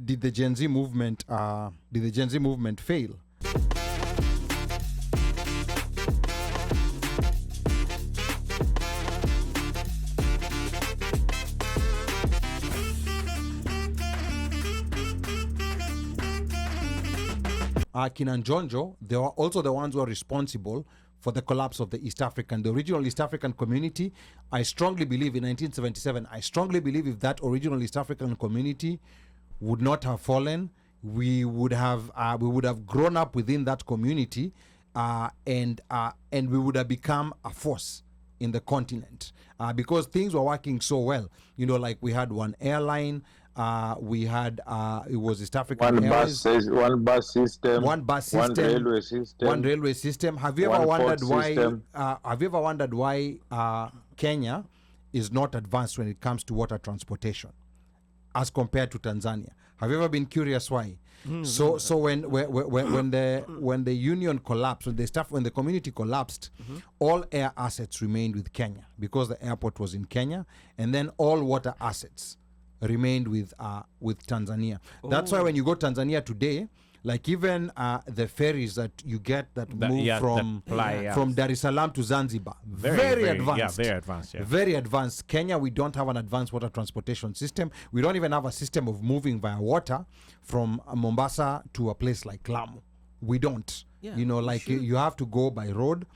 did the Gen Z movement fail? Kinanjonjo, they were also the ones who are responsible for the collapse of the the original East African community. I strongly believe in 1977, I strongly believe if that original East African community would not have fallen, we would have grown up within that community, and we would have become a force in the continent, because things were working so well. You know, like we had one airline, we had it was East African Airways, one bus system, one railway system. Have you ever wondered why Kenya is not advanced when it comes to water transportation as compared to Tanzania? Have you ever been curious why? So when the union collapsed, when the community collapsed, all air assets remained with Kenya because the airport was in Kenya, and then all water assets remained with Tanzania. That's why when you go to Tanzania today, like even the ferries that you get that move from Dar es Salaam to Zanzibar, very advanced. Very advanced. Kenya, we don't have an advanced water transportation system. We don't even have a system of moving via water from Mombasa to a place like Lamu. We don't. You know, like you have to go by road,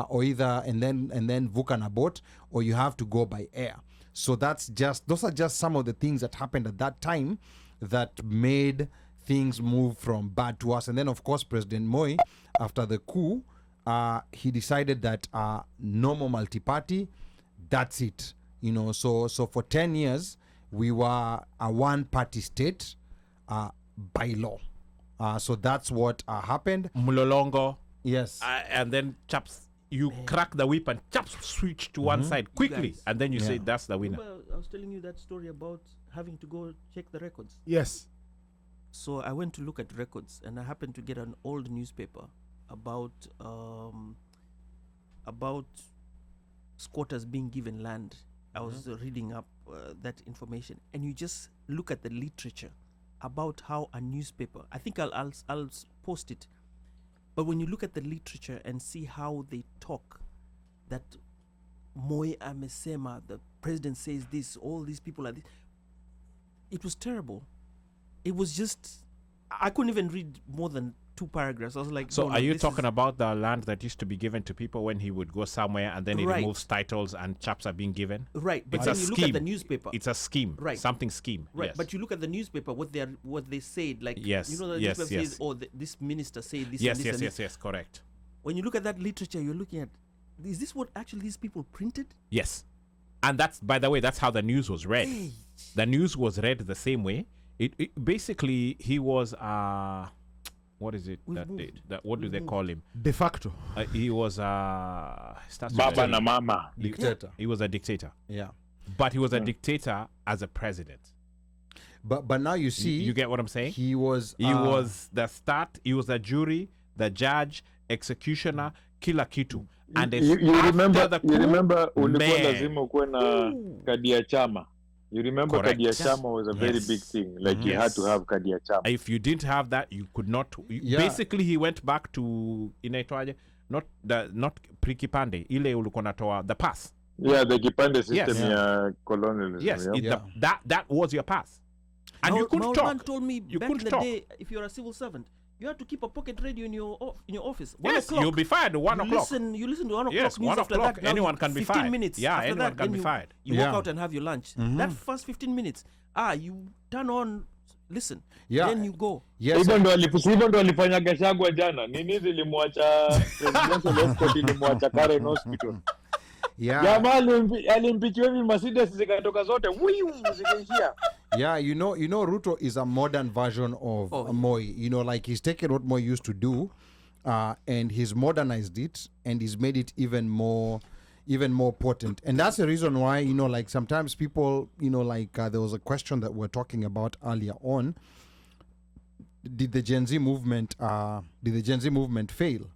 or either and then vuka na boat, or you have to go by air. So those are just some of the things that happened at that time that made things move from bad to us. And then of course President Moi, after the coup, he decided that no more multi-party, that's it. You know, so for 10 years we were a one-party state by law. So that's what happened. Mlolongo. Yes. And then chaps, you crack the whip and chaps switch to one side quickly, and then you say that's the winner. I was telling you that story about having to go check the records. Yes. So I went to look at records, and I happened to get an old newspaper about squatters being given land. I was reading up that information, and you just look at the literature about how a newspaper. I think I'll post it. But when you look at the literature and see how they talk, that Moi amesema, the president says this, all these people are this, it was terrible. It was just, I couldn't even read more than 2 paragraphs. I was like, so are you talking about the land that used to be given to people when he would go somewhere and then he removes titles and chaps are being given? Right. But it's when you look at the newspaper, it's a scheme. Right. Something scheme. Right. Yes. But you look at the newspaper, what they said, like, yes. you know, the newspaper says, this minister said this. Yes, and this yes, yes, correct. When you look at that literature, you're looking at, is this what actually these people printed? Yes. And that's, by the way, that's how the news was read. The news was read the same way. It basically, he was what is it what do they call him? De facto. He was Baba na mama dictator. He was a dictator. Yeah. But he was a dictator as a president. But now you see, you get what I'm saying? He was the start, he was the jury, the judge, executioner, kila kitu. And you remember ulikuwa lazima ukuwe na kadi ya chama. You remember kadi ya chama was a very big thing. Like you had to have kadi ya chama. If you didn't have that, you could not. Basically, he went back to inaitwaje, not pre-kipande, ile ulikuwa natoa the pass. Yeah, the kipande system ya colonialism. Yes, that was your pass. And you couldn't talk. Man told me you back in the day, if you're a civil servant, you had to keep a pocket radio in your office. 1 o'clock. You'll be fired at 1 o'clock. You listen to 1 o'clock yes, news 1 after o'clock. That. Anyone can be fired. 15 minutes. Yeah, after anyone that, can be fired. You walk out and have your lunch. That first 15 minutes, you turn on, listen. Then you go. Yes. Hivyo ndo alifanya Gachagua jana. Nini zilimwacha presidential escort ilimwacha Karen Hospital. Jamaa alimpichiwa hivi Mercedes zikatoka zote. Zikaishia. Yeah, you know, Ruto is a modern version of Moi. You know, like he's taken what Moi used to do, and he's modernized it, and he's made it even more potent. And that's the reason why, you know, like sometimes people, you know, like there was a question that we're talking about earlier on. Did the Gen Z movement fail?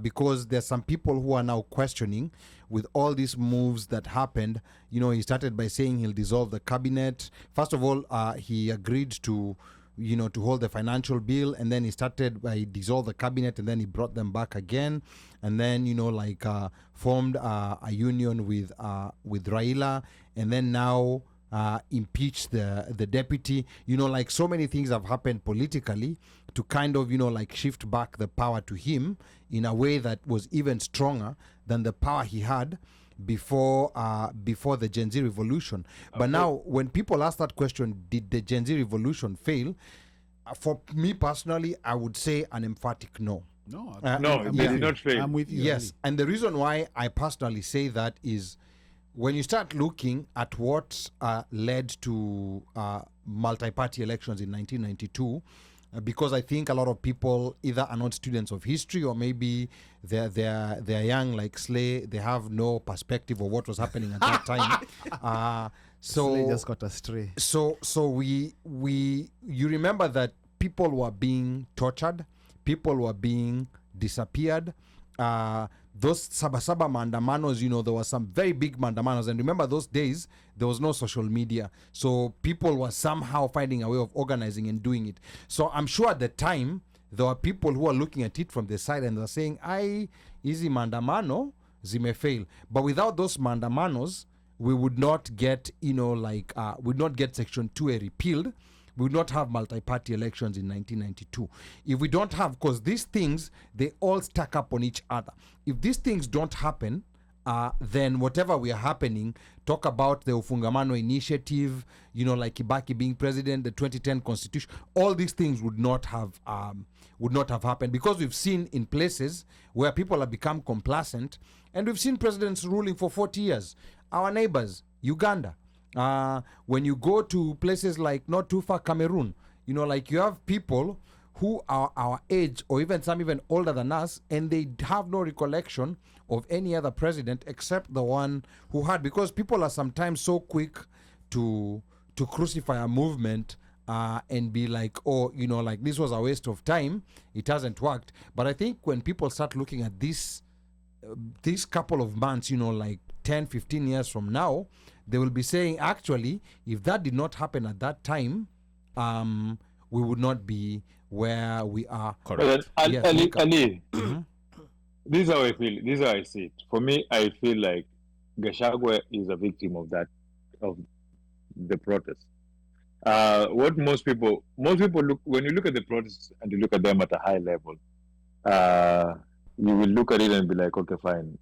Because there's some people who are now questioning with all these moves that happened. You know, he started by saying he'll dissolve the cabinet. First of all, he agreed to to hold the financial bill, and then he dissolved the cabinet, and then he brought them back again, and then formed a union with Raila, and then now impeached the deputy. So many things have happened politically to kind of shift back the power to him in a way that was even stronger than the power he had before the Gen Z revolution. But now, when people ask that question, did the Gen Z revolution fail? For me personally, I would say an emphatic no. No, they did not fail. I'm with you. Yes, and the reason why I personally say that is when you start looking at what led to multi-party elections in 1992, because I think a lot of people either are not students of history, or maybe they're young like Slay. They have no perspective of what was happening at that time. So Slay just got astray. So you remember that people were being tortured, people were being disappeared. Those Sabasaba mandamanos, there were some very big mandamanos, and remember those days there was no social media, so people were somehow finding a way of organizing and doing it. So I'm sure at the time there were people who were looking at it from the side and they're saying, easy mandamano zime fail. But without those mandamanos, we would not get would not get Section 2A repealed. We would not have multi-party elections in 1992. If we don't have, because these things, they all stack up on each other. If these things don't happen, then whatever we are happening, talk about the Ufungamano initiative, like Kibaki being president, the 2010 constitution, all these things would not have happened, because we've seen in places where people have become complacent, and we've seen presidents ruling for 40 years. Our neighbors, Uganda. When you go to places like not too far Cameroon, you have people who are our age, or even some even older than us, and they have no recollection of any other president except the one who had, because people are sometimes so quick to crucify a movement and be like, this was a waste of time, it hasn't worked. But I think when people start looking at this couple of months, 10, 15 years from now, they will be saying, actually, if that did not happen at that time, we would not be where we are. Correct. Ali, this is how I feel. This is how I see it. For me, I feel like Gachagua is a victim of the protest. What most people look, when you look at the protests and you look at them at a high level, you will look at it and be like, okay, fine.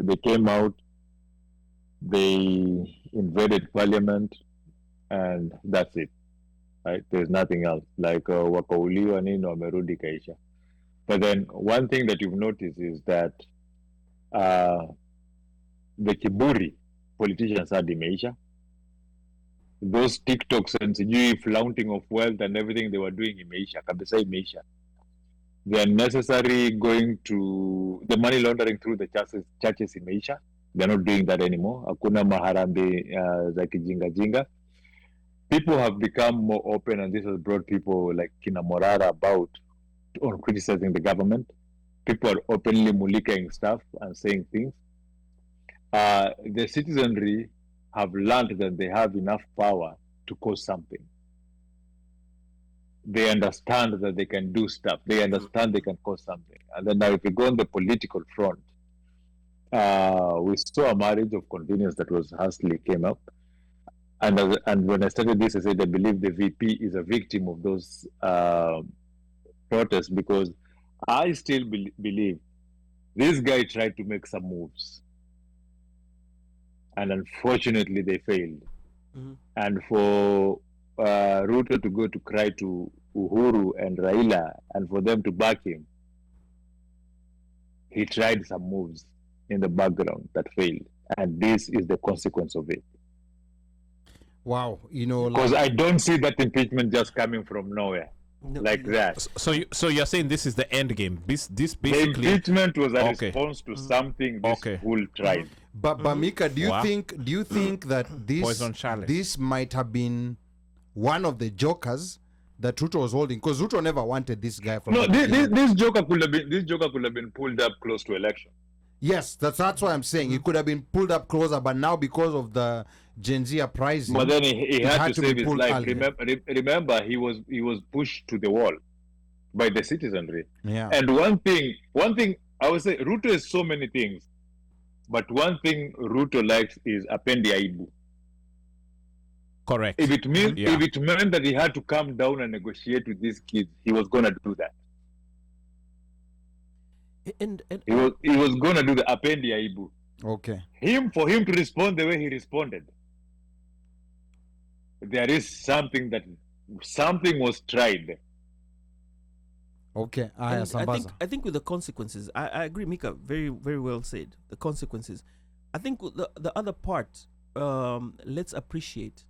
They came out, they invaded parliament, and that's it. Right? There's nothing else. Like wakauliwa nini wamerudi kaisha. But then one thing that you've noticed is that the kiburi politicians had imeisha. Those TikToks and sijui flaunting of wealth and everything they were doing imeisha, kabisa imeisha. The unnecessary going to the money laundering through the churches imeisha. They're not doing that anymore. Hakuna maharambe za kijinga jinga. People have become more open, and this has brought people like Kina Morara about or criticizing the government. People are openly mulikaing stuff and saying things. The citizenry have learned that they have enough power to cause something. They understand that they can do stuff. They understand they can cause something. And then now if we go on the political front, we saw a marriage of convenience that was hastily came up. And when I started this, I said I believe the VP is a victim of those protests, because I still believe this guy tried to make some moves. And unfortunately, they failed. Mm-hmm. And for Ruto to go to cry to Uhuru and Raila and for them to back him, he tried some moves in the background that failed. And this is the consequence of it. Wow, because I don't see that impeachment just coming from nowhere like that. So you're saying this is the end game. This basically the impeachment was a response to something this fool tried. But Mika, do you think that this might have been one of the jokers that Ruto was holding? Because Ruto never wanted this guy from. No, this joker could have been pulled up close to election. Yes, that's why I'm saying it could have been pulled up closer, but now because of the Gen Z uprising. But then he had to save his life. earlier. Remember, he was pushed to the wall by the citizenry. Yeah. And one thing I would say, Ruto is so many things, but one thing Ruto likes is apendi aibu. Correct. If it meant that he had to come down and negotiate with these kids, he was gonna do that. And he was gonna do the apendi aibu. Okay. For him to respond the way he responded, there is something was tried. Okay. I think with the consequences, I agree, Mika, very, very well said. The consequences. I think the other part, let's appreciate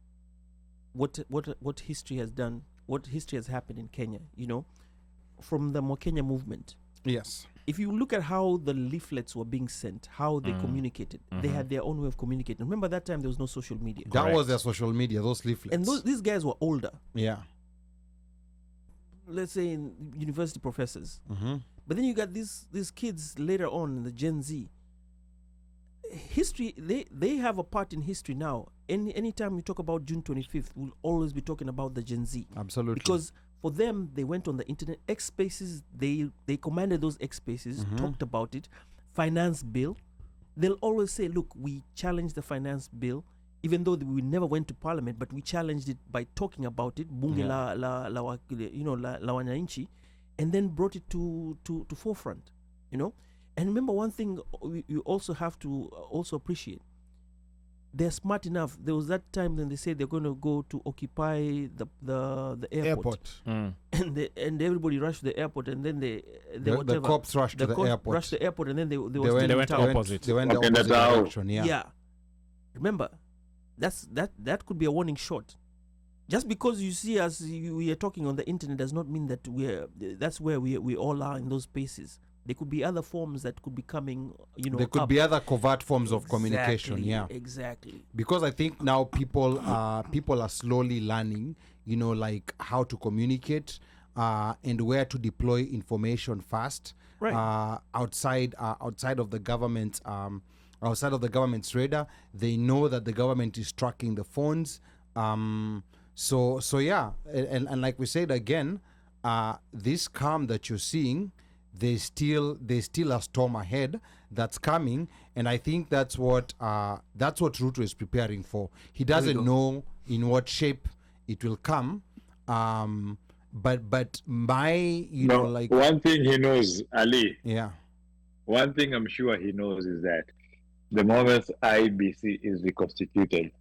what history has done, what history has happened in Kenya, from the Kenya movement. Yes. If you look at how the leaflets were being sent, how they communicated, they had their own way of communicating. Remember that time there was no social media. That was their social media, those leaflets. And these guys were older. Yeah. Let's say university professors. Mm-hmm. But then you got these kids later on, the Gen Z. History, they have a part in history now. Anytime we talk about June 25th, we'll always be talking about the Gen Z. Absolutely. Because for them, they went on the internet, X Spaces, they commanded those X Spaces, talked about it, finance bill. They'll always say, look, we challenged the finance bill, even though we never went to parliament, but we challenged it by talking about it, bunge la wananchi, and then brought it to forefront, And remember one thing you also have to also appreciate. They're smart enough. There was that time when they said they're going to go to occupy the airport. And everybody rushed to the airport, and then the cops rushed to the airport. Rushed the airport, and then they went opposite. They went the opposite direction. Yeah. Remember, that could be a warning shot. Just because you see us, we are talking on the internet, does not mean that that's where we all are in those spaces. There could be other forms that could be coming, There could be other covert forms of communication, Exactly. Because I think now people are slowly learning, like how to communicate and where to deploy information fast. Right. Outside of the government's radar. They know that the government is tracking the phones. So yeah, and like we said again, this calm that you're seeing, there's still a storm ahead that's coming, and I think that's what Ruto is preparing for. He doesn't know in what shape it will come, but one thing he knows, Ali. Yeah. One thing I'm sure he knows is that the moment IBC is reconstituted,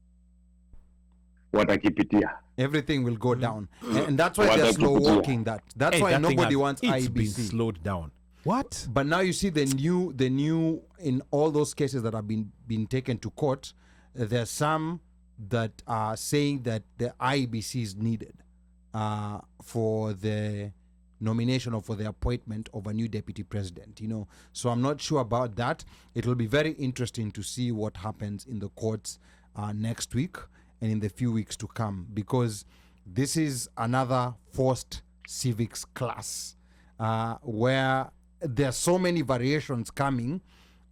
watakipitia. Everything will go down, and that's why they're slow walking that. That's why nobody wants IBC. It's been slowed down. What? But now you see the new in all those cases that have been taken to court. There's some that are saying that the IBC is needed for the nomination or for the appointment of a new deputy president. So I'm not sure about that. It will be very interesting to see what happens in the courts next week and in the few weeks to come, because this is another forced civics class where there are so many variations coming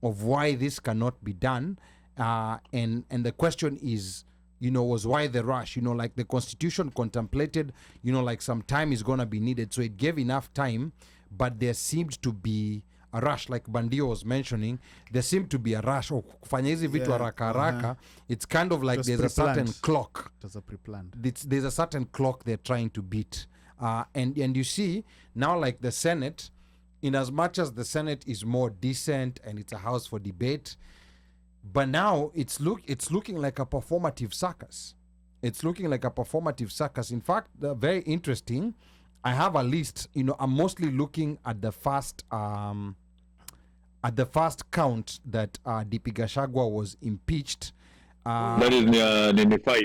of why this cannot be done, and the question is, was why the rush? Like the Constitution contemplated, like some time is going to be needed, so it gave enough time, but there seemed to be a rush, like Bandio was mentioning. There seemed to be a rush. Kufanya hizi vitu haraka haraka. It's kind of like there's a certain clock. It was a pre-planned. There's a certain clock they're trying to beat. And you see, now like the Senate, in as much as the Senate is more decent and it's a house for debate, but now it's looking like a performative circus. It's looking like a performative circus. In fact, very interesting. I have a list. I'm mostly looking at the first count that DP Gachagua was impeached. That is near 5.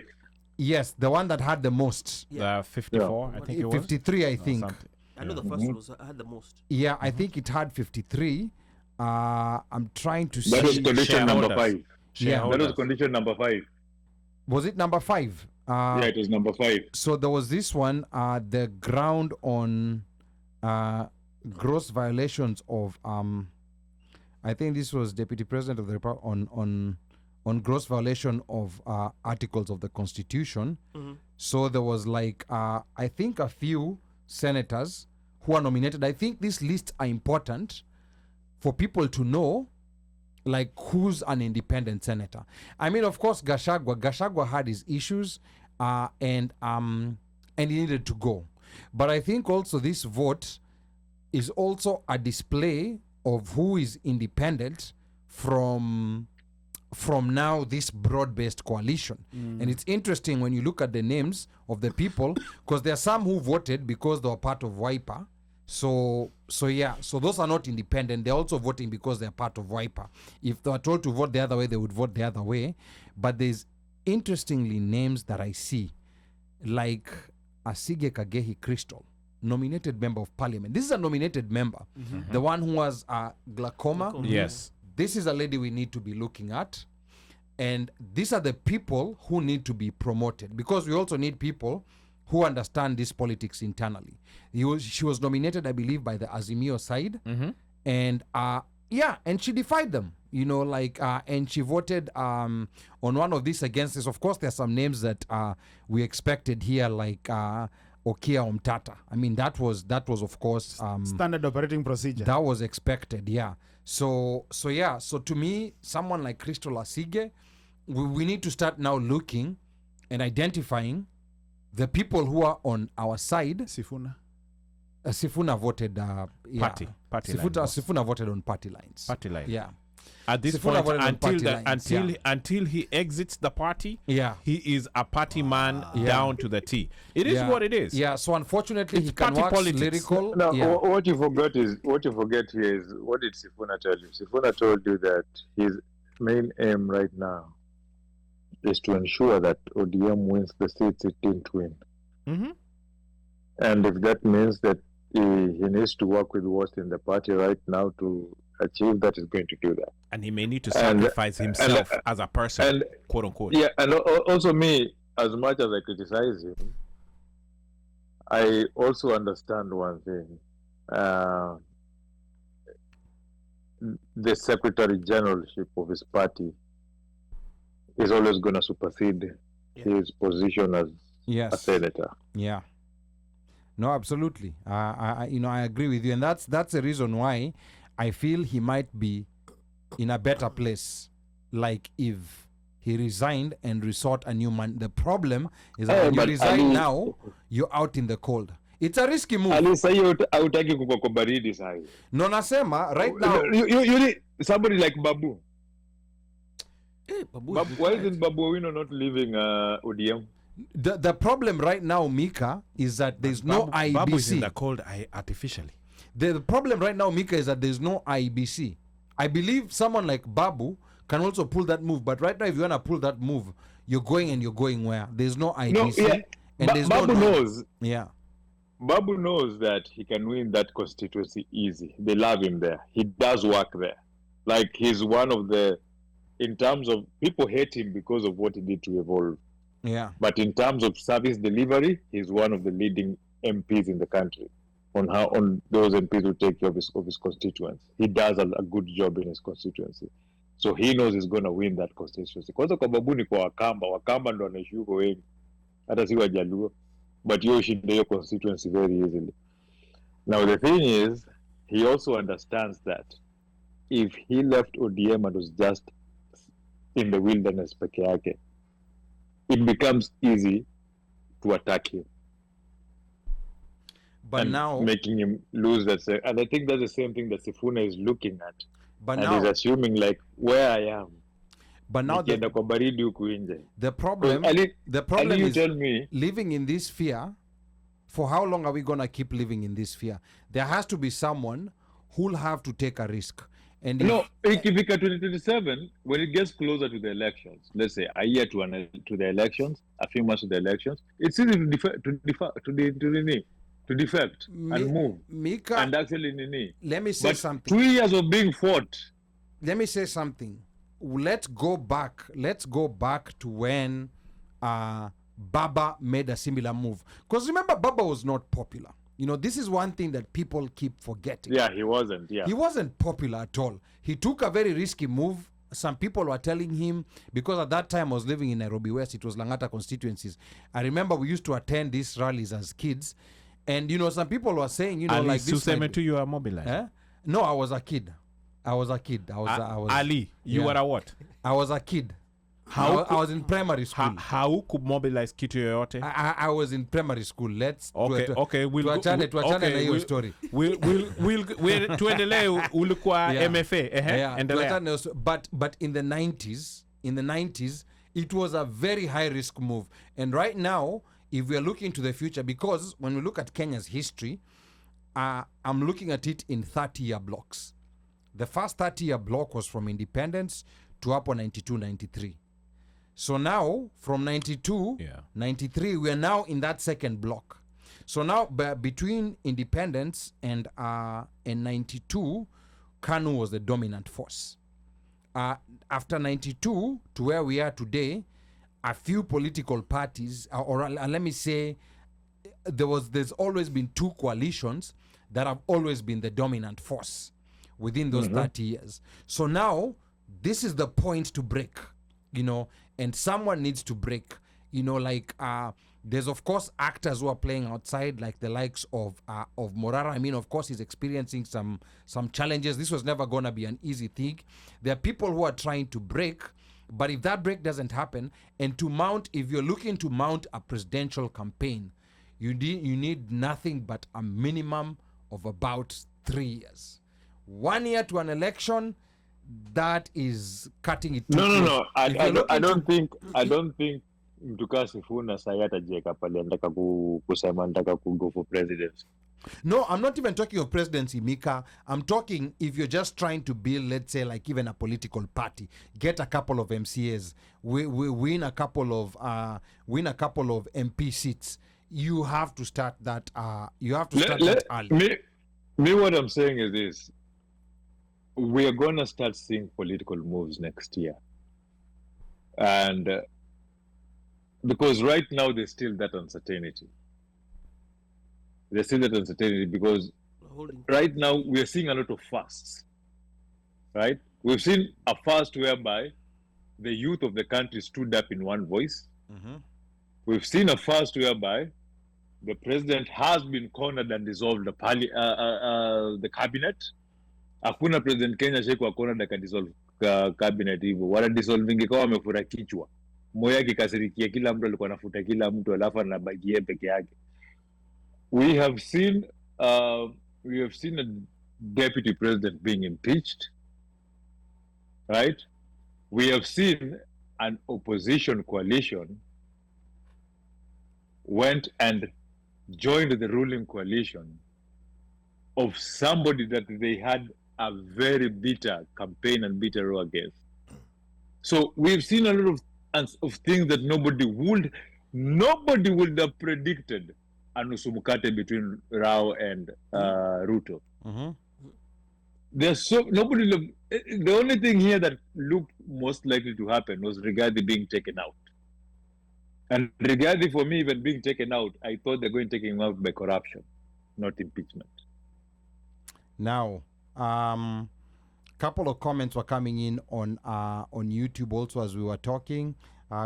Yes, the one that had the most. 54, I think it was. 53, I think. I know the first one had the most. Yeah, I think it had 53. I'm trying to see. That was condition number 5. Yeah, that was condition number 5. Was it number 5? Yeah, it was number 5. So there was this one, the ground on gross violations of I think this was Deputy President of the Republic on on gross violation of articles of the Constitution. So there was like, I think a few senators who are nominated. I think these lists are important for people to know, like, who's an independent senator. I mean, of course, Gachagua had his issues, and he needed to go. But I think also this vote is also a display of who is independent from now this broad-based coalition. And it's interesting when you look at the names of the people, because there are some who voted because they were part of Wiper. So those are not independent. They're also voting because they're part of Wiper. If they were told to vote the other way, they would vote the other way. But there's interestingly names that I see, like Asige Kagehi Crystal, nominated member of parliament. This is a nominated member. The one who has glaucoma. Yes. This is a lady we need to be looking at. And these are the people who need to be promoted, because we also need people who understand this politics internally. She was nominated, I believe, by the Azimio side. And and she defied them, and she voted on one of these against this. Of course, there are some names that we expected here, like Okia Omtata. I mean, that was of course standard operating procedure. That was expected, yeah. So to me, someone like Crystal Asige, we need to start now looking and identifying the people who are on our side. Sifuna voted party Sifuna voted on party lines. Yeah. At this Sifuna point, until he exits the party, he is a party man down to the T. It is what it is. Yeah. So unfortunately, it's he can wax lyrical. No, what you forget here is, what did Sifuna tell you? Sifuna told you that his main aim right now is to ensure that ODM wins the seats it didn't win. And if that means that he needs to work with what's in the party right now to achieve that, is going to do that. And he may need to sacrifice himself as a person, quote unquote. Yeah, and also me, as much as I criticize him, I also understand one thing. The secretary generalship of his party is always going to supersede his position as a senator. Yeah. No, absolutely. I agree with you, and that's the reason why I feel he might be in a better place. Like if he resigned and resort a new man. The problem is that when you resign now, you're out in the cold. It's a risky move. No, nasema right now. You need somebody like Babu. Why isn't Babu Owino not leaving ODM? The problem right now, Mika, is that there's no IBC. Babu is in the cold artificially. The problem right now, Mika, is that there's no IBC. I believe someone like Babu can also pull that move, but right now, if you want to pull that move, you're going where? There's no IBC. And there's Babu knows. Yeah. Babu knows that he can win that constituency easy. They love him there. He does work there. Like, he's one of the, in terms of, people hate him because of what he did to Evolve. Yeah. But in terms of service delivery, he's one of the leading MPs in the country on those MPs who take care of his constituents. He does a good job in his constituency. So he knows he's going to win that constituency. Kwanza kwa Babu ni kwa Wakamba ndo anaishi huko wengi. Hata si Wajaluo. But you should know your constituency very easily. Now the thing is, he also understands that if he left ODM and was just in the wilderness peke yake, it becomes easy to attack him. But now making him lose that. And I think that's the same thing that Sifuna is looking at. But and now he's assuming like where I am. But now the problem is tell me, living in this fear. For how long are we going to keep living in this fear? There has to be someone who'll have to take a risk. And if 2027, when it gets closer to the elections, let's say a year to the elections, a few months to the elections, it's easy to defect and move. Mika, and actually, let me say something. 2 years of being fought. Let me say something. Let's go back to when Baba made a similar move. Because remember, Baba was not popular. You know, this is one thing that people keep forgetting. Yeah, he wasn't. Yeah, he wasn't popular at all. He took a very risky move some people were telling him, because at that time I was living in Nairobi West, it was Langata constituencies. I remember we used to attend these rallies as kids, and some people were saying, Ali, like this. You are mobilized. Eh? No, I was a kid. I was Ali, you were a what? I was a kid. I was in primary school. How could mobilize kitu yoyote? I was in primary school. Let's okay, we'll tuachane na hiyo story. We'll tuendelee ulikuwa MFA. But in the 90s, it was a very high risk move. And right now, if we are looking to the future, because when we look at Kenya's history, I'm looking at it in 30-year blocks. The first 30-year block was from independence to up on 92, 93. So now, from 92, 93, we are now in that second block. So now, between independence and 92, KANU was the dominant force. After 92, to where we are today, a few political parties, or let me say, there's always been two coalitions that have always been the dominant force within those 30 years. So now, this is the point to break, and someone needs to break, there's of course actors who are playing outside, like the likes of Morara. I mean, of course, he's experiencing some challenges. This was never going to be an easy thing. There are people who are trying to break, but if that break doesn't happen, and if you're looking to mount a presidential campaign, you need nothing but a minimum of about 3 years. 1 year to an election, that is cutting it. No. I don't think Mtuka Sifuna sahi atajiweka pale anataka kusema anataka go for presidency. No, I'm not even talking of presidency, Mika. I'm talking if you're just trying to build, let's say, like even a political party, get a couple of MCAs, win a couple of MP seats. You have to start that. That early. Me, what I'm saying is this: we are going to start seeing political moves next year, and because right now there's still that uncertainty. There's still that uncertainty because right now we are seeing a lot of fasts. Right? We've seen a fast whereby the youth of the country stood up in one voice. Mm-hmm. We've seen a fast whereby the president has been cornered and dissolved the cabinet. Hakuna president Kenya shekwa cornered aka dissolve cabinet hivyo. Wala dissolving ikawa wamefura kichwa. Moyo yake kasirikia kila mtu alikuwa anafuta kila mtu alafu anabakia peke yake. We have seen a deputy president being impeached, right? We have seen an opposition coalition went and joined the ruling coalition of somebody that they had a very bitter campaign and bitter row against. So we've seen a lot of things that nobody would have predicted. Anusumukate between Rao and Ruto. Mm-hmm. There's the only thing here that looked most likely to happen was Rigathi being taken out. And Rigathi, for me, even being taken out, I thought they're going to take him out by corruption, not impeachment. Now, couple of comments were coming in on YouTube also as we were talking.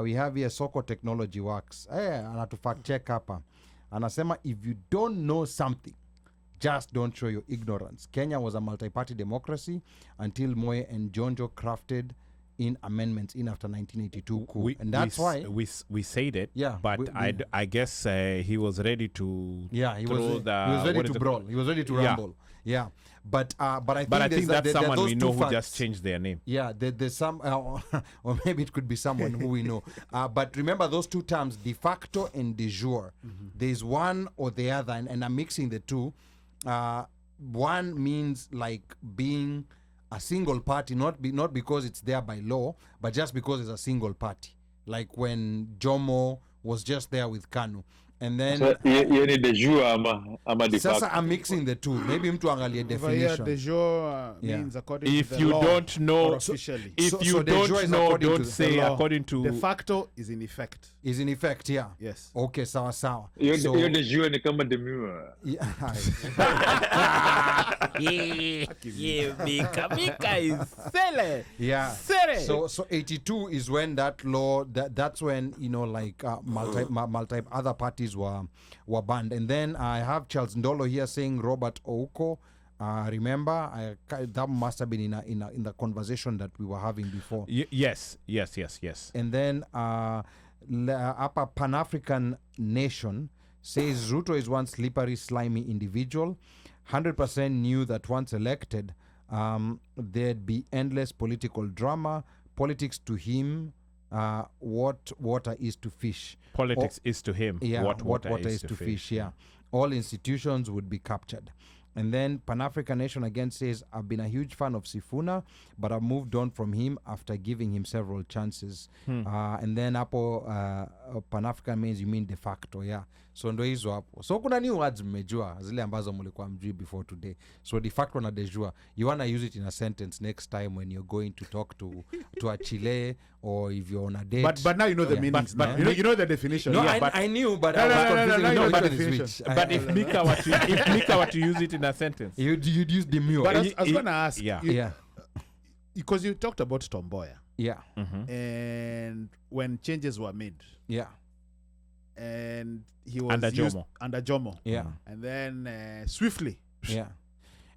We have here Soko Technology Works. Anatu fact check hapa. Anasema, if you don't know something, just don't show your ignorance. Kenya was a multi-party democracy until Moi and Jonjo crafted in amendments in after 1982 coup. And that's why we said it. Yeah, but I guess he was ready to. Yeah, he was ready to brawl. He was ready to rumble. Yeah, but I think that's someone we know who just changed their name. Yeah, there's some, or maybe it could be someone who we know. But remember those two terms, de facto and de jure. Mm-hmm. There's one or the other, and I'm mixing the two. One means like being a single party, not because it's there by law, but just because it's a single party. Like when Jomo was just there with KANU. And then hiyo ni de jure ama de facto. sasa I'm mixing the two. Maybe mtu angalie Over here, definition. de jure means according If to the you law don't know, or officially. if So- you so de jure don't is know, according to don't the say law. according to. De facto is in effect. Is in effect, yeah. Yes. Okay, sawa. Hiyo de jure ni kama demure. Yeah. Mika is sele. Yeah. Sere. So 82 is when that law that's when like multi other parties were banned. And then I have Charles Ndolo here saying Robert Ouko. Remember, that must have been in the conversation that we were having before. Yes. And then Upper Pan-African Nation says Ruto is one slippery, slimy individual. 100% knew that once elected, there'd be endless political drama. Politics to him, what water is to fish. Politics is to him. Yeah, what water is to fish. Yeah, all institutions would be captured. And then Pan-African Nation again says, I've been a huge fan of Sifuna, but I've moved on from him after giving him several chances. And then hapo Pan-African means you mean de facto, yeah. So ndo hizo hapo. So kuna new words mmejua, zile ambazo mlikuwa mjui before today. So de facto na de jure, you want to use it in a sentence next time when you're going to talk to a Chile or if you're on a date. But now you know the meanings. But you know the definition. No, Yeah, I knew, but No, I was no, confusing no, which no, one no, is definition. which. But if Mika were to use it in a sentence, You'd use demure. But I was going to ask. yeah. Yeah. Because you talked about Tomboya. Yeah. And when changes were made. Yeah. And he was Under used Jomo. under Jomo. Yeah. And then swiftly, Yeah.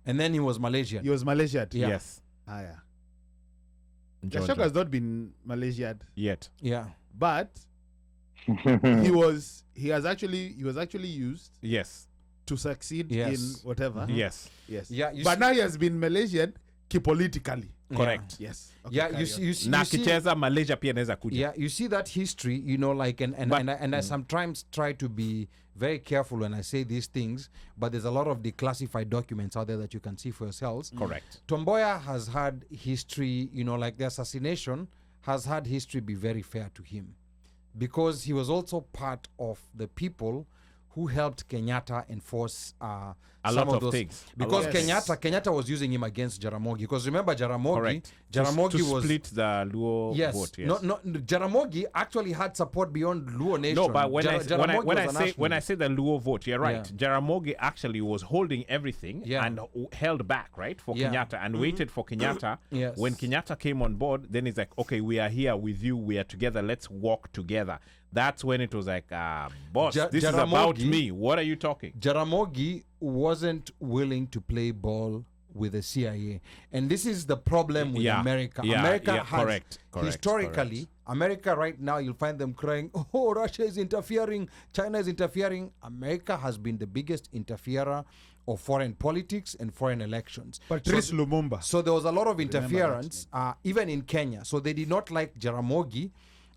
And then he was Malaysian. he was Malaysian. Yeah. Yes. Ah, yeah. Georgia. Gachagua has not been Malaysian, Yet. Yeah. but he was actually used Yes. to succeed Yes. in whatever. Yes. Yes. Yeah, you But see- now he has been Malaysian politically. Correct. Yes. Okay, Yeah, carry you on. see, you see, Na you see, kicheza Malaysia pia inaweza kuja. yeah, you see that history, like, and I sometimes try to be very careful when I say these things, but there's a lot of declassified documents out there that you can see for yourselves. Correct. Tomboya has had history, like the assassination has had history be very fair to him, because he was also part of the people who helped Kenyatta enforce A some lot of those things. because A lot. Kenyatta was using him against Jaramogi, because remember Correct. Jaramogi to was split the Luo yes, vote. Yes. no, Jaramogi actually had support beyond Luo Nation. No, but when Jaramogi was a when I national. say the Luo vote, you're right. Yeah. Jaramogi actually was holding everything Yeah. and held back, right, for Yeah. Kenyatta and waited for Kenyatta. Yes. When Kenyatta came on board, then it's like, okay, we are here with you, we are together, let's walk together. That's when it was like, boss, this is about Jaramogi- me. What are you talking? Jaramogi wasn't willing to play ball with the CIA, and this is the problem with Yeah. America. Yeah, America yeah, has correct, historically, America right now you'll find them crying, "Oh, Russia is interfering, China is interfering." America has been the biggest interferer of foreign politics and foreign elections. Patrice Lumumba. So there was a lot of interference, even in Kenya. So they did not like Jaramogi,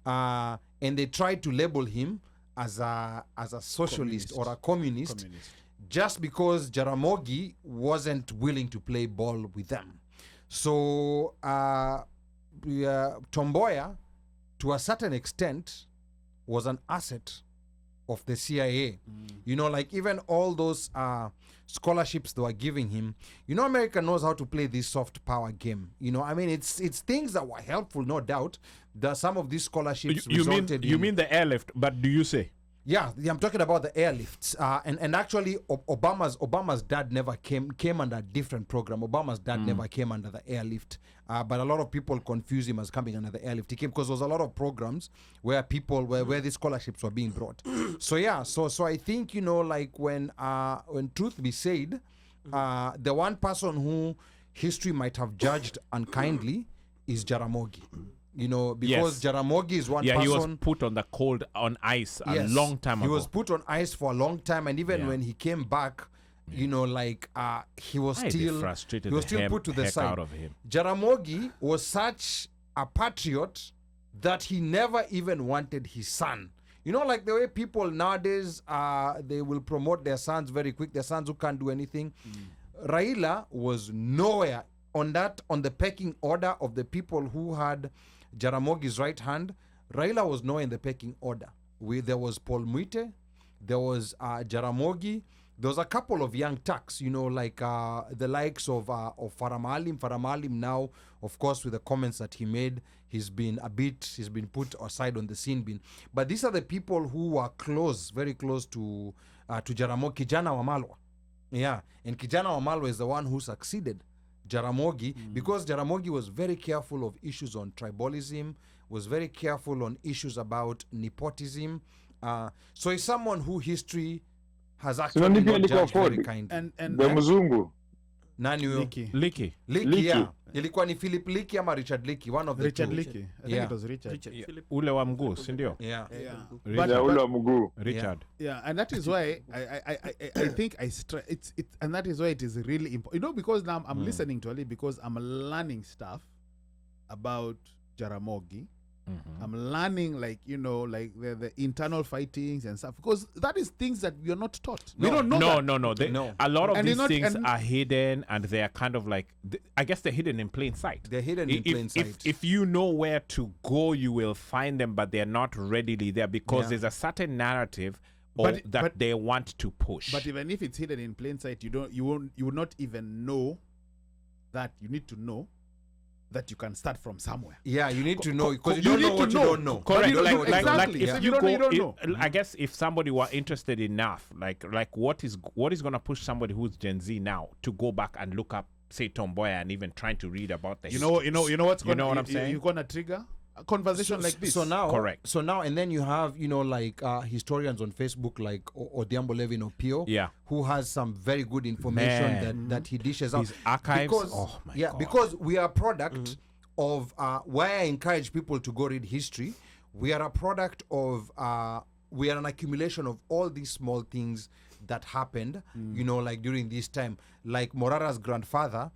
and they tried to label him as a socialist or a communist, just because Jaramogi wasn't willing to play ball with them. So Tomboya, to a certain extent, was an asset of the CIA. Like even all those scholarships they were giving him. America knows how to play this soft power game. It's things that were helpful, no doubt. That some of these scholarships You mean the airlift, but do you say? Yeah, I'm talking about the airlifts. And actually, Obama's dad never came under a different program. Obama's dad never came under the airlift. But a lot of people confuse him as coming under the airlift. He came because there was a lot of programs where people where these scholarships were being brought. So yeah, so I think like when truth be said, the one person who history might have judged unkindly is Jaramogi. Because Yes. Jaramogi is one Yeah, person. he was put on ice a Yes, long time ago. He was put on ice for a long time, and even Yeah. when he came back, he was They still frustrated he was the still put to the heck side. out of him. Jaramogi was such a patriot that he never even wanted his son. Like the way people nowadays they will promote their sons very quick, their sons who can't do anything. Raila was nowhere on the pecking order of the people who had Jaramogi's right hand. Raila was nowhere in the pecking order. There was Paul Mwite, there was Jaramogi. There was a couple of young Turks, like the likes of Faramalim. Faramalim now, of course, with the comments that he made, he's been put aside on the scene bin. But these are the people who were very close to Jaramogi, Kijana Wamalwa. Yeah, and Kijana Wamalwa is the one who succeeded Jaramogi because Jaramogi was very careful of issues on tribalism, was very careful on issues about nepotism. So he's someone who history has actually not judged very kindly. And the Mzungu. Nani huyo? Licky, yeah. Ilikuwa ni Philip Licky ama Richard Licky, one of the Richard two. Licky. I think it was Richard. yeah. Ule wa mguu, si ndio? Yeah. Ule wa mguu. Richard. Yeah, and that is why I think and that is why it is really important. Because now I'm listening to Ali because I'm learning stuff about Jaramogi. I'm learning like the internal fightings and stuff because that is things that we are not taught. We don't know. No. A lot of these things are hidden and they are kind of like I guess they're hidden in plain sight. They're hidden in plain sight. If you know where to go, you will find them, but they're not readily there because there's a certain narrative that they want to push. But even if it's hidden in plain sight, you will not even know that you need to know that you can start from somewhere. Yeah, you need to know because you don't know what you don't know. Correct. Like if you don't know. I guess if somebody were interested enough, like what is going to push somebody who's Gen Z now to go back and look up, say, Tomboya and even trying to read about the you know what's going. You know what I'm saying? You're gonna trigger a conversation like this. So now, correct. So now, and then you have like historians on Facebook like Odhiambo Levin Opio, who has some very good information that he dishes out. His archives. God. Because we are a product of why I encourage people to go read history. We are a product of we are an accumulation of all these small things that happened. Like during this time, like Morara's grandfather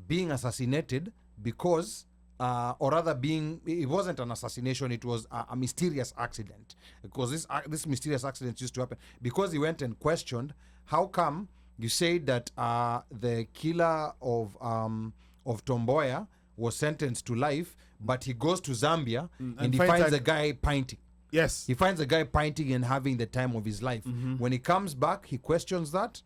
being assassinated because. Or rather it wasn't an assassination, it was a mysterious accident. Because this mysterious accident used to happen. Because he went and questioned, how come you say that the killer of Tomboya was sentenced to life, but he goes to Zambia and he finds the guy pinting. Yes. He finds the guy pinting and having the time of his life. When he comes back, he questions that,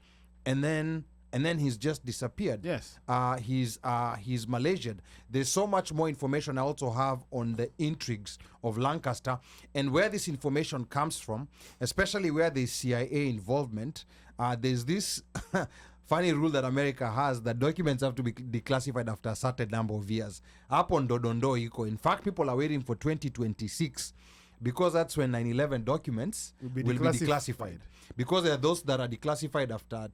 and then he's just disappeared. Yes. He's Malaysian. There's so much more information I also have on the intrigues of Lancaster and where this information comes from, especially where there's CIA involvement. There's this funny rule that America has that documents have to be declassified after a certain number of years. Upon Dodondo Iko. In fact, people are waiting for 2026 because that's when 9/11 documents will be declassified. Because there are those that are declassified after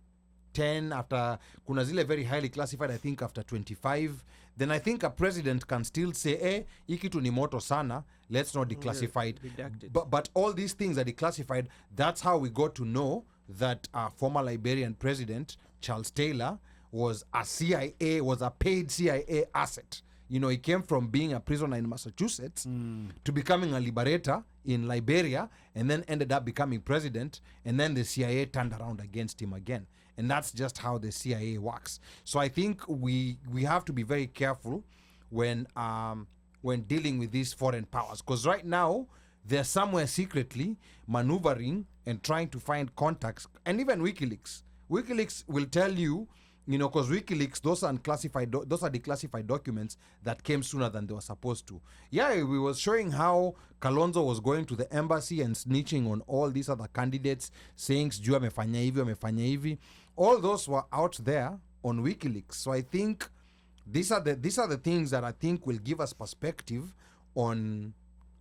10, after kuna zile very highly classified, I think after 25. Then I think a president can still say, hii kitu ni moto sana, let's not declassify it. But all these things are declassified. That's how we got to know that former Liberian president, Charles Taylor, was a paid CIA asset. He came from being a prisoner in Massachusetts to becoming a liberator in Liberia and then ended up becoming president, and then the CIA turned around against him again. And that's just how the CIA works. So I think we have to be very careful when dealing with these foreign powers, because right now they're somewhere secretly maneuvering and trying to find contacts. And even WikiLeaks will tell you, because WikiLeaks, those are declassified documents that came sooner than they were supposed to. Yeah, we was showing how Kalonzo was going to the embassy and snitching on all these other candidates, saying sijui amefanya hivi. All those were out there on WikiLeaks. So I think these are the things that I think will give us perspective on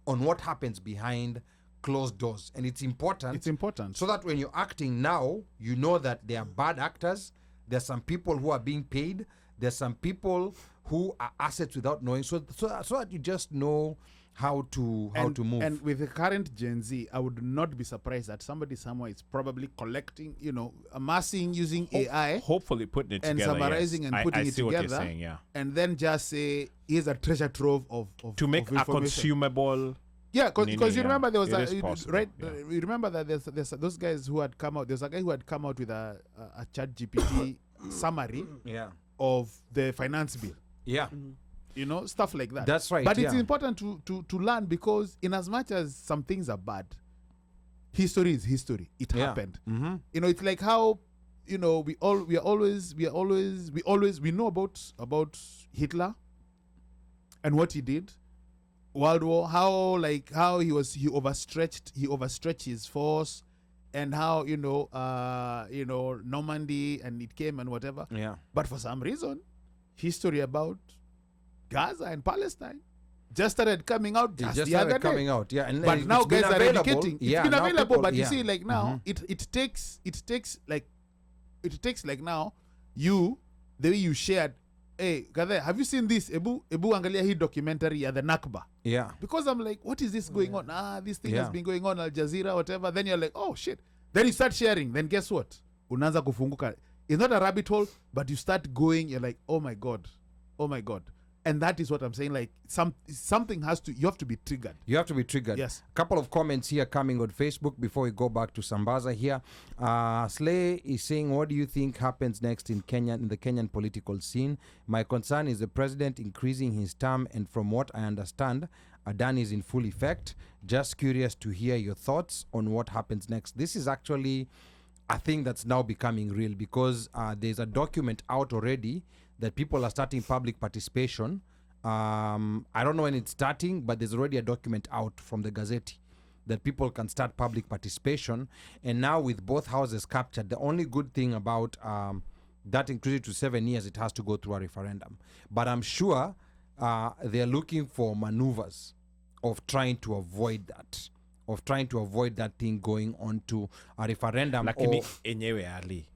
what happens behind closed doors. And it's important. So that when you're acting now, you know that they are bad actors. There's some people who are being paid. There's some people who are assets without knowing. So that you just know how to move. And with the current Gen Z, I would not be surprised that somebody somewhere is probably collecting, amassing using AI. Hopefully putting it and together. And summarizing and putting it together. What you're saying, yeah. And then just say, here's a treasure trove of to make a consumable. Yeah, because you remember there was you remember that there's those guys who had come out. There's a guy who had come out with a ChatGPT summary of the finance bill. Yeah. Stuff like that. That's right. But it's important to learn, because in as much as some things are bad, history is history. It happened. You know, it's like how, you know, we always know about Hitler and what he did, World War, how he overstretched his force, and how, you know, Normandy and it came and whatever. Yeah. But for some reason, history about Gaza and Palestine just started coming out It just just the other started day. coming out. Yeah. And But it's now been guys are available. educating. It's Yeah, been now available, people- but you yeah. see, like now, it takes like now, the way you shared, hey, Gathe, have you seen this? Ebu angalia hii documentary ya the Nakba. Yeah. Because I'm like, what is this going on? This thing has been going on, Al Jazeera, whatever. Then you're like, oh shit. Then you start sharing. Then guess what? Unaanza kufunguka. It's not a rabbit hole, but you start going. You're like, oh my god. And that is what I'm saying. Like, something you have to be triggered. You have to be triggered. Yes. A couple of comments here coming on Facebook before we go back to Sambaza here. Slay is saying, what do you think happens next in the Kenyan political scene? My concern is the president increasing his term, and from what I understand, Adani is in full effect. Just curious to hear your thoughts on what happens next. This is actually a thing that's now becoming real, because there's a document out already that people are starting public participation. I don't know when it's starting, but there's already a document out from the Gazette that people can start public participation. And now with both houses captured, the only good thing about that increase to 7 years, it has to go through a referendum. But I'm sure they're looking for maneuvers of trying to avoid that thing going on to a referendum. Lakini enyewe Ali,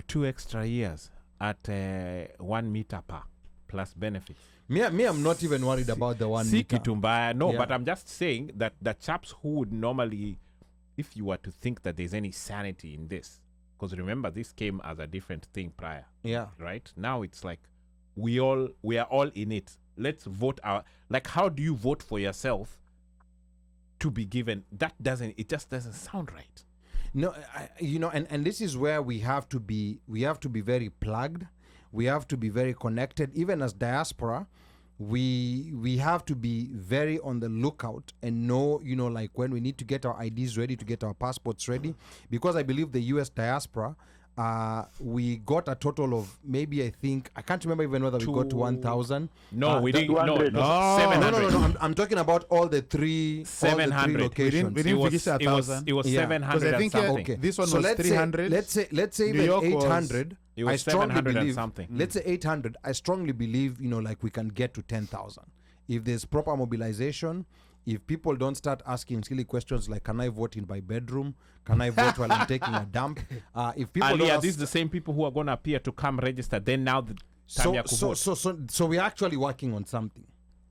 2 extra years at 1 meter per plus benefits. Me, I'm not even worried about the 1 meter. No, but I'm just saying that the chaps who would normally, if you were to think that there's any sanity in this, because remember, this came as a different thing prior. Yeah. Right? Now it's like we are all in it. Let's vote how do you vote for yourself to be given? It just doesn't sound right. No, and this is where we have to be very plugged. We have to be very connected. Even as diaspora, we have to be very on the lookout and know, like when we need to get our IDs ready, to get our passports ready. Because I believe the US diaspora, we got a total of maybe, I can't remember even whether we got to 1,000. No, we didn't. No, 200. 700. No. I'm talking about all the three 700 locations. We didn't finish 1,000. It was Yeah. 700 Because I think and something. Okay. this one So was 300. Let's say New even York was- 800. It was I strongly 700 and believe. something. Let's say 800. I strongly believe, like we can get to 10,000 if there's proper mobilization. If people don't start asking silly questions like, can I vote in my bedroom? Can I vote while I'm taking a dump? If people don't Are ask, these the same people who are going to appear to come register? Then now the time you could vote. so we're actually working on something.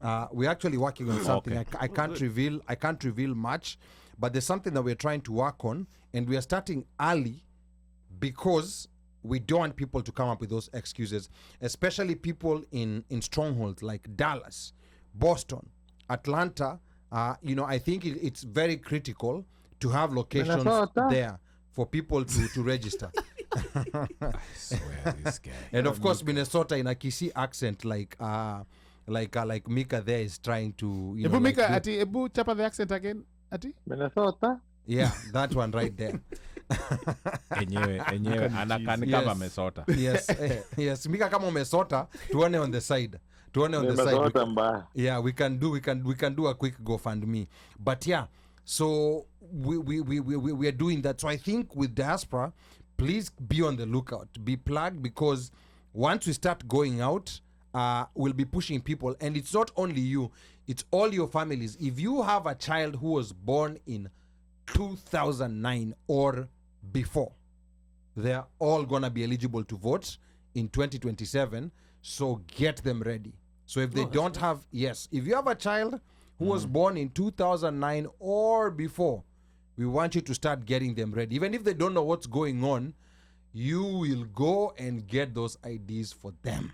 Okay. I can't reveal much, but there's something that we're trying to work on, and we are starting early because we don't want people to come up with those excuses, especially people in strongholds like Dallas, Boston, Atlanta. I think it's very critical to have locations Minnesota. there for people to register. I swear, this guy. And of course, Minnesota in a Kisii accent, like Mika there is trying to. Ebu Mika, like, ati, Ebu chapa the accent again, ati? Minnesota. yeah, that one right there. enyewe anakani kama Minnesota. Yes, Mika kama umesota, tuone on the side. Minnesota mbaya. Yeah, we can do a quick GoFundMe. But yeah, so we are doing that. So I think with diaspora, please be on the lookout, be plugged, because once we start going out, we'll be pushing people, and it's not only you, it's all your families. If you have a child who was born in 2009 or before, they're all gonna be eligible to vote in 2027. So get them ready. So if they don't have, if you have a child who was born in 2009 or before, we want you to start getting them ready. Even if they don't know what's going on, you will go and get those IDs for them,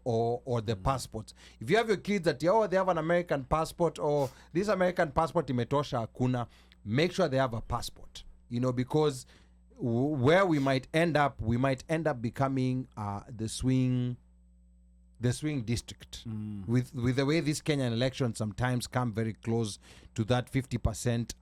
or the passports. If you have your kids that, they have an American passport, or this American passport imetosha hakuna, make sure they have a passport, because where we might end up becoming the swing district with the way this Kenyan elections sometimes come very close to that 50%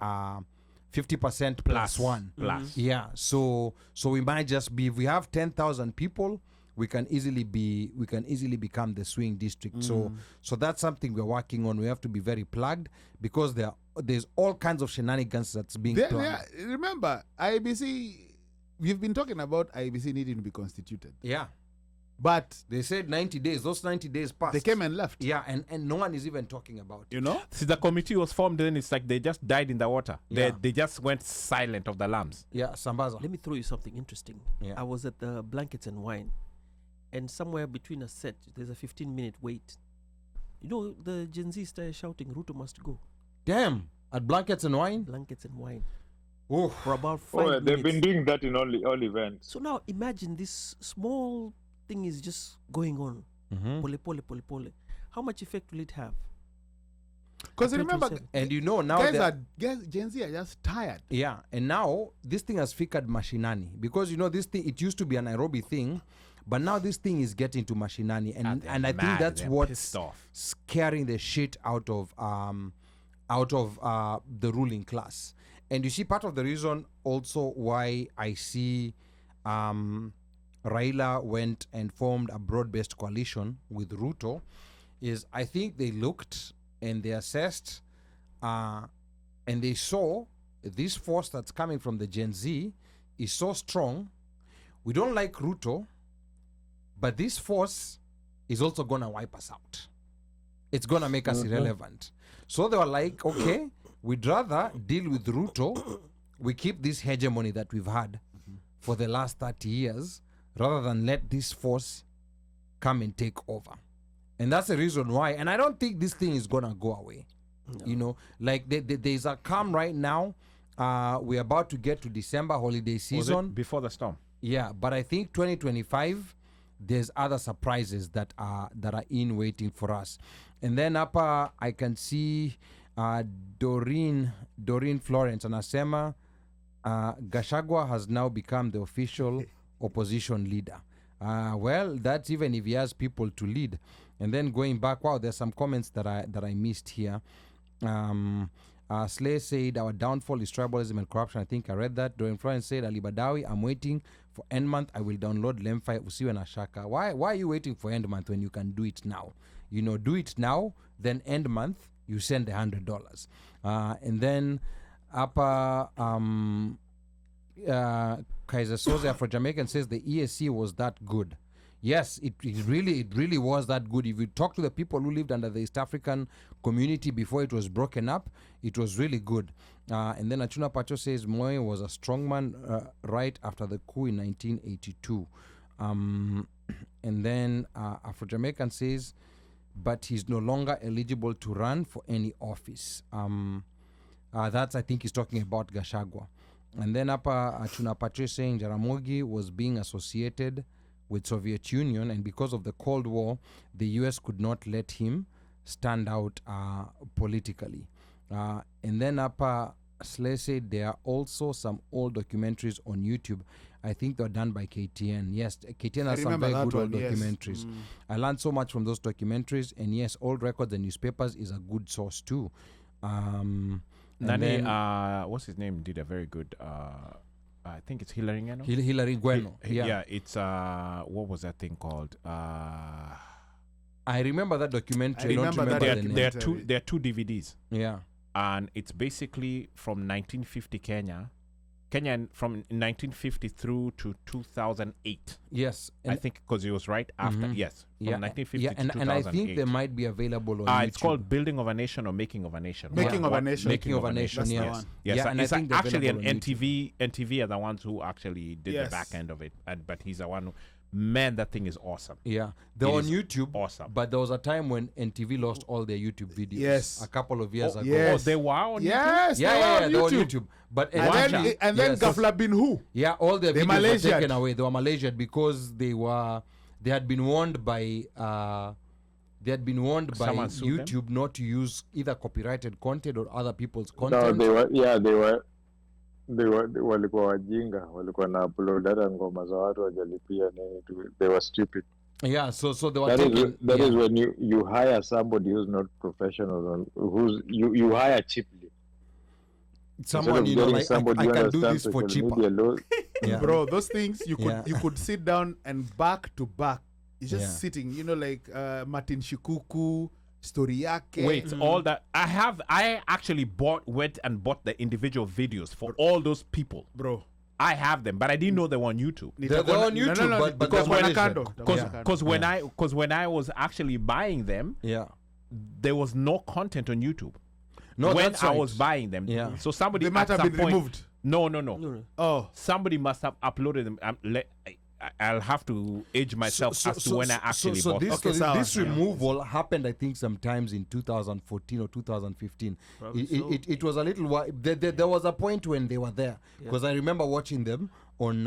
50% plus one. Plus. Yeah. So we might just be, if we have 10,000 people, we can easily become the swing district. So that's something we're working on. We have to be very plugged because there's all kinds of shenanigans that's being planned. Remember, IBC, we've been talking about IBC needing to be constituted. Yeah. But they said 90 days. Those 90 days passed. They came and left. Yeah, and no one is even talking about it. You know? See, the committee was formed, then it's like they just died in the water. Yeah. They just went silent of the lambs. Yeah, Sambaza. Let me throw you something interesting. Yeah. I was at the Blankets and Wine, and somewhere between a set, there's a 15-minute wait. You know, the Gen Z started shouting, Ruto must go. Damn. At Blankets and Wine? Blankets and Wine. Oh. For about 5 minutes. They've been doing that in all events. So now imagine this small thing is just going on. Pole, pole, pole, pole. How much effect will it have? Because remember, and you know now Gen Z are just tired. Yeah, and now this thing has figured mashinani because you know this thing, it used to be a Nairobi thing, but now this thing is getting to mashinani, and I think that's what's scaring the shit out of the ruling class. And you see, part of the reason also why I see Raila went and formed a broad-based coalition with Ruto is I think they looked and they assessed and they saw this force that's coming from the Gen Z is so strong. We don't like Ruto, but this force is also going to wipe us out. It's going to make us irrelevant. So they were like, okay, we'd rather deal with Ruto. We keep this hegemony that we've had for the last 30 years rather than let this force come and take over. And that's the reason why. And I don't think this thing is going to go away. No. You know, like there's a calm right now. We're about to get to December holiday season. Was it before the storm? Yeah, but I think 2025, there's other surprises that are in waiting for us. And then I can see Doreen Florence anasema Gachagua has now become the official opposition leader. Well, that's even if he has people to lead. And then going back, wow, there's some comments that I missed here. Slay said our downfall is tribalism and corruption. I think I read that. Doreen Florence said Ali Badawi, I'm waiting for end month. I will download Lemfi usiwe na shaka. Why are you waiting for end month when you can do it now? You know, do it now, then end month you send $100. And then Kaiser Soze Afro-Jamaican says the ESC was that good. Yes, it really was that good. If you talk to the people who lived under the East African community before it was broken up, it was really good. And then Achuna Pacho says Moi was a strongman right after the coup in 1982. And then Afro-Jamaican says, but he's no longer eligible to run for any office. That's, I think he's talking about Gachagua. And then Achuna Pacho saying Jaramogi was being associated with Soviet Union, and because of the Cold War, the US could not let him stand out politically. And then Slay said there are also some old documentaries on YouTube. I think they're done by KTN. Yes, KTN has some very good old documentaries. I learned so much from those documentaries, and yes, old records and newspapers is a good source too. Nani, what's his name, did a very good I think it's Hillary Ngeno. Hillary Ngeno. Yeah, it's what was that thing called? I remember that documentary. There are two DVDs. Yeah, and it's basically from 1950 Kenyan from 1950 through to 2008. Yes, I think because it was right after. Yes, from 1950 to 2008. And I think they might be available on YouTube. It's called Building of a Nation or Making of a Nation. Making of a Nation. Making of a Nation. Yes. Yes. And it's I think actually an NTV. NTV are the ones who actually did the back end of it, but he's the one who. Man, that thing is awesome. Yeah, they're on YouTube. Awesome. But there was a time when NTV lost all their YouTube videos. Yes. A couple of years ago. Yes. Oh, they were on YouTube? Yes. Yeah, they were on YouTube. But and then Gafla bin who? Yeah, all their videos were taken away. They were Malaysian because they had been warned by YouTube not to use either copyrighted content or other people's content. No, they walikuwa wajinga, walikuwa na upload hata ngoma za watu wajalipia nini. They were stupid. Yeah, so they were that is when you hire somebody who's not professional, you hire cheaply. someone, you know, like I can do this for cheaper. Yeah. Bro, those things you could sit down and back to back. It's just sitting, you know, like Martin Shikuku, Story Yake. Wait, all that I actually went and bought the individual videos for all those people. Bro. I have them, but I didn't know they were on YouTube. They're on YouTube, no, but because when I was actually buying them, there was no content on YouTube. No, when that's I right. was buying them, so somebody They might have been removed. No. Oh, Somebody must have uploaded them. I'll have to age myself as to when I actually bought them. This removal happened, I think, sometimes in 2014 or 2015. It was a little while. There was a point when they were there, because I remember watching them on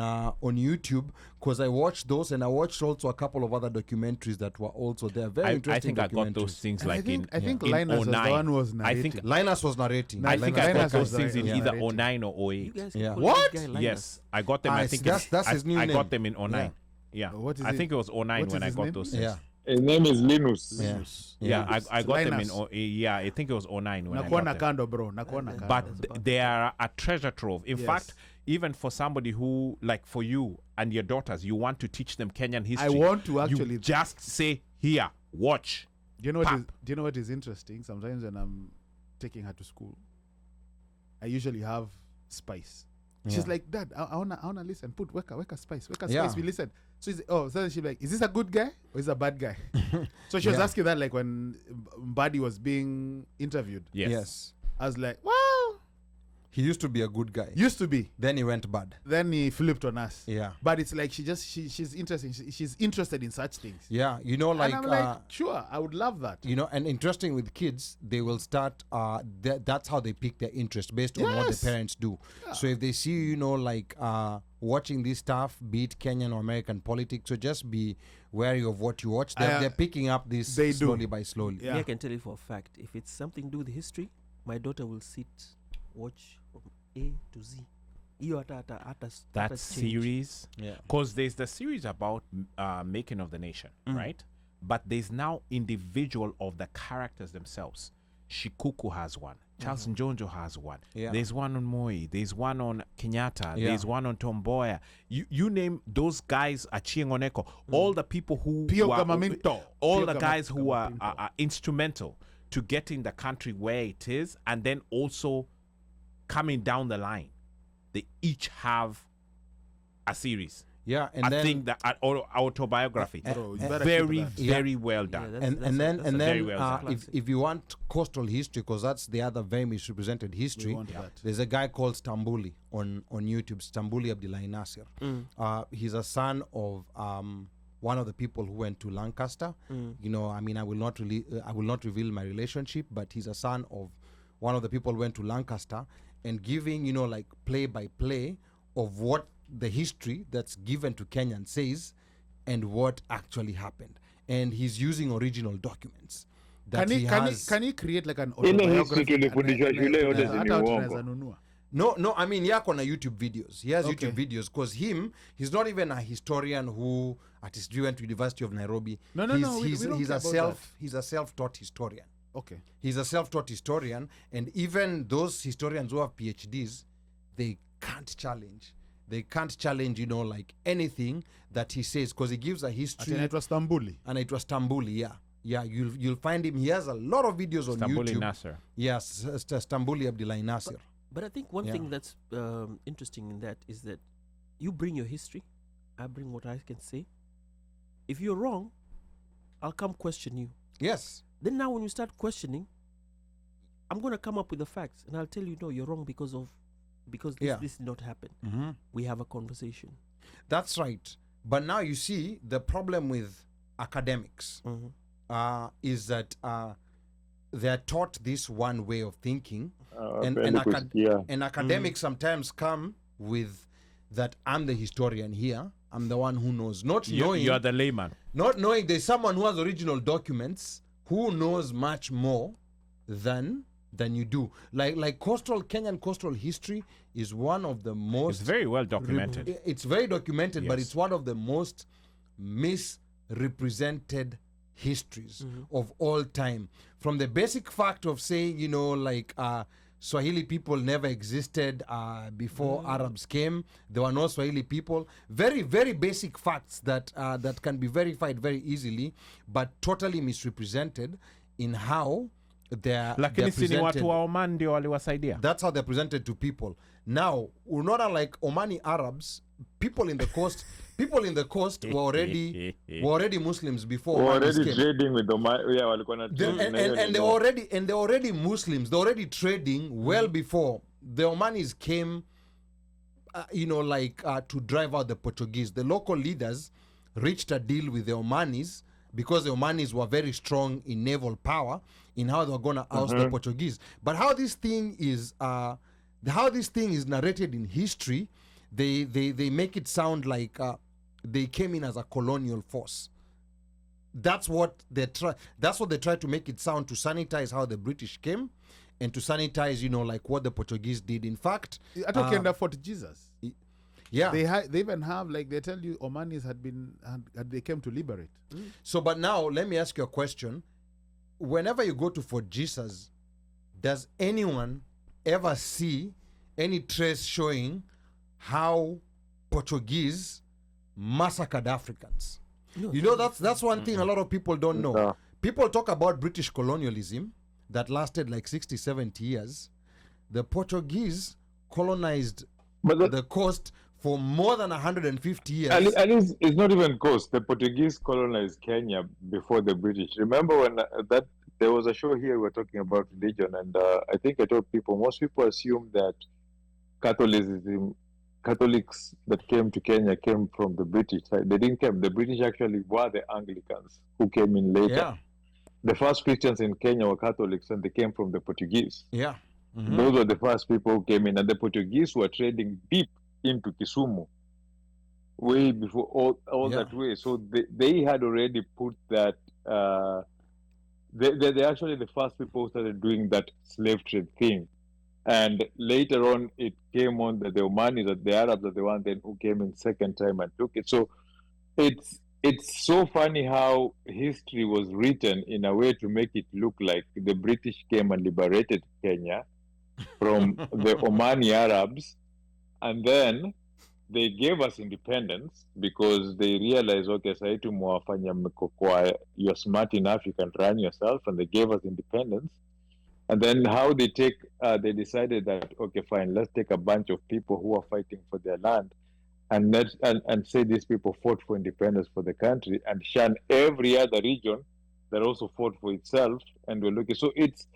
YouTube, because I watched those, and I watched also a couple of other documentaries that were also there. Very interesting. I think I got those things and like I think Linus was the one who was narrating. I think Linus was narrating. I think I got those things in either narrating. 09 or 08. What? Yes, I got them. I think that's his new I name. got them in 09. Yeah, What is I it? think it was 09 when I got name? those things. Yeah. His name is Linus. I got them in. Linus. I think it was 09 when I Nakuona got them. kando, bro. Nakuona kando. But they are a treasure trove. In fact, even for somebody who, like for you and your daughters, you want to teach them Kenyan history. I want to actually. You just say, here, watch. Do you know what is interesting? Sometimes when I'm taking her to school, I usually have spice. She's like, Dad, I wanna listen. Put weka spice. We listen. So so she's like, is this a good guy or is this a bad guy? So she was asking that, like when Mbadi was being interviewed. Yes. I was like, well, He used to be a good guy. Used to be. Then he went bad. Then he flipped on us. Yeah. But it's like she's interested. She's interested in such things. Yeah, you know, like, and I'm like, sure, I would love that. You know, and interesting with kids, they will start. That's how they pick their interest based on what the parents do. Yeah. So if they see, you know, like watching this stuff, be it Kenyan or American politics, so just be wary of what you watch. They're picking up this slowly by slowly. Yeah. I can tell you for a fact, if it's something to do with history, my daughter will sit, watch from A to Z. That series, because there's the series about making of the nation, right? But there's now individual of the characters themselves. Shikuku has one. Charles Njonjo has one. Yeah. There's one on Moi. There's one on Kenyatta. Yeah. There's one on Tomboya. You name those guys, Achieng Oneko, all the people who guys who are instrumental to getting the country where it is, and then also coming down the line. They each have a series. Yeah, and I think that autobiography, very well done. And then if you want coastal history, because that's the other very misrepresented history, there's a guy called Stambuli on YouTube, Stambuli Abdullahi Nasir. He's a son of one of the people who went to Lancaster. You know, I mean, I will not reveal my relationship, but he's a son of one of the people who went to Lancaster, and giving, you know, like play by play of what the history that's given to Kenyans says and what actually happened. And he's using original documents. Can he create like an autobiography? No, I mean, yako na YouTube videos. He has YouTube videos, because he's not even a historian who at his went to University of Nairobi. He's a self-taught historian. Okay. He's a self-taught historian, and even those historians who have PhDs, they can't challenge, you know, like anything that he says, because he gives a history. And it was Stambuli. Yeah, you'll find him. He has a lot of videos on YouTube. Nasser. Yes, Stambuli Abdullahi Nasir. But I think one thing that's interesting in that is that you bring your history, I bring what I can say. If you're wrong, I'll come question you. Yes. Then now when you start questioning, I'm going to come up with the facts, and I'll tell you, no, you're wrong because this did not happen. We have a conversation. That's right. But now you see the problem with academics is that they're taught this one way of thinking, and academics sometimes come with that I'm the historian here, I'm the one who knows, knowing you're the layman, not knowing there's someone who has original documents who knows much more than you do. Like Kenyan coastal history is one of the most... It's very well documented. It's very documented, but it's one of the most misrepresented histories of all time. From the basic fact of saying, you know, like Swahili people never existed before Arabs came. There were no Swahili people. Very, very basic facts that that can be verified very easily, but totally misrepresented in how they're Lakini si ni presented. watu wa Oman ndio waliwasaidia. That's how they're presented to people. Now, not unlike Omani Arabs, people in the coast were already Muslims before already came. trading with Oman. Yeah, walikuwa na And they're already Muslims. They're already trading well before the Omanis came. To drive out the Portuguese. The local leaders reached a deal with the Omanis because the Omanis were very strong in naval power in how they were going to oust the Portuguese. But how this thing is narrated in history, they make it sound like they came in as a colonial force. That's what they try to make it sound, to sanitize how the British came and to sanitize, like what the Portuguese did. In fact, I thought Canada fought Jesus. Yeah, they even have, like, they tell you Omanis had they came to liberate. So, but now let me ask you a question. Whenever you go to Fort Jesus, does anyone ever see any trace showing how Portuguese massacred Africans? No, that's one thing a lot of people don't know. No. People talk about British colonialism that lasted like 60, 70 years. The Portuguese colonized the coast for more than 150 years. And it's not even coast. The Portuguese colonized Kenya before the British. Remember when there was a show here we were talking about religion, and I think I told people, most people assume that Catholics that came to Kenya came from the British. They didn't come. The British actually were the Anglicans who came in later. Yeah. The first Christians in Kenya were Catholics, and they came from the Portuguese. Yeah. Mm-hmm. Those were the first people who came in, and the Portuguese were trading deep into Kisumu way before all that way. So they had already put that. They're actually the first people who started doing that slave trade thing. And later on, it came on that the Omanis, that the Arabs are the one then who came in second time and took it. So it's so funny how history was written in a way to make it look like the British came and liberated Kenya from the Omani Arabs, and then they gave us independence because they realized, okay, saitu mwafanya mkokwa, you're smart enough, you can run yourself, and they gave us independence. And then how they decided that, okay, fine, let's take a bunch of people who are fighting for their land and say these people fought for independence for the country, and shun every other region that also fought for itself. And we're looking, so it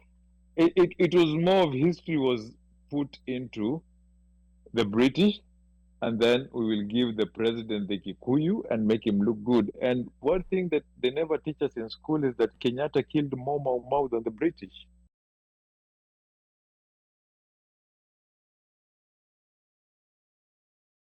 was more of history was put into the British, and then we will give the president the Kikuyu and make him look good. And one thing that they never teach us in school is that Kenyatta killed more Mau Mau than the British.